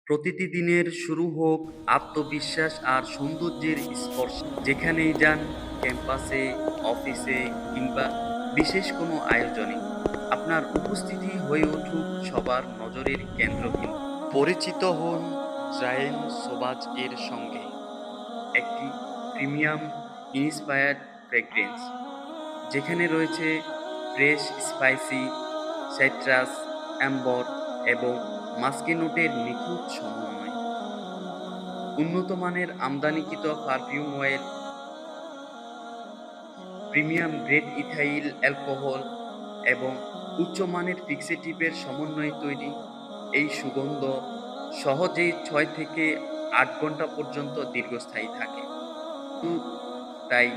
প্রতিটি দিনের শুরু হোক আত্মবিশ্বাস আর সৌন্দর্যের স্পর্শ। যেখানেই যান, ক্যাম্পাসে, অফিসে কিংবা বিশেষ কোনো আয়োজনে, আপনার উপস্থিতি হয়ে উঠুক সবার নজরের কেন্দ্রবিন্দু। পরিচিত হন জায়েন সোবাজ এর সঙ্গে, একটি প্রিমিয়াম ইন্সপায়ার্ড ফ্রেগ্রেন্স যেখানে রয়েছে ফ্রেশ স্পাইসি, সাইট্রাস, অ্যাম্বর এবং মাস্কি নোটের নিখুঁত সমন্বয়। উন্নত মানের আমদানিকৃত perfume oil, premium grade ethyl alcohol এবং উচ্চমানের ফিক্সেটিভের সমন্বয়ে তৈরি এই সুগন্ধ সহজেই 6 থেকে 8 ঘন্টা পর্যন্ত দীর্ঘস্থায়ী থাকে। উম, তাই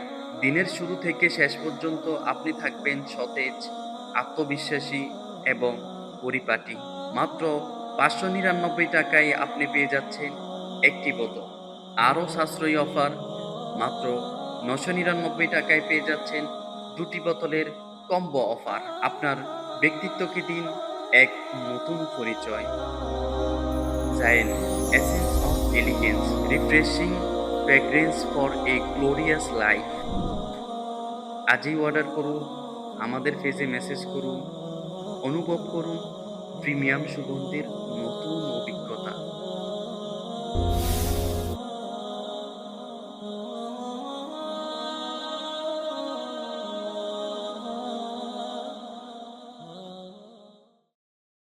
দিনের শুরু থেকে শেষ পর্যন্ত আপনি থাকবেন সতেজ, আত্মবিশ্বাসী এবং পরিপাটি। মাত্র 599 টাকায় আপনি পেয়ে যাচ্ছেন একটি বোতল। আরও সাশ্রয়ী অফার, মাত্র 999 টাকায় পেয়ে যাচ্ছেন 2টি বোতলের কম্বো অফার। আপনার ব্যক্তিত্বকে দিন এক নতুন পরিচয়। জায়েন essence of elegance, refreshing fragrance for a glorious life. আজই অর্ডার করুন, আমাদের পেজে মেসেজ করুন, অনুভব করুন প্রিমিয়াম সুগন্ধের নতুন অভিজ্ঞতা।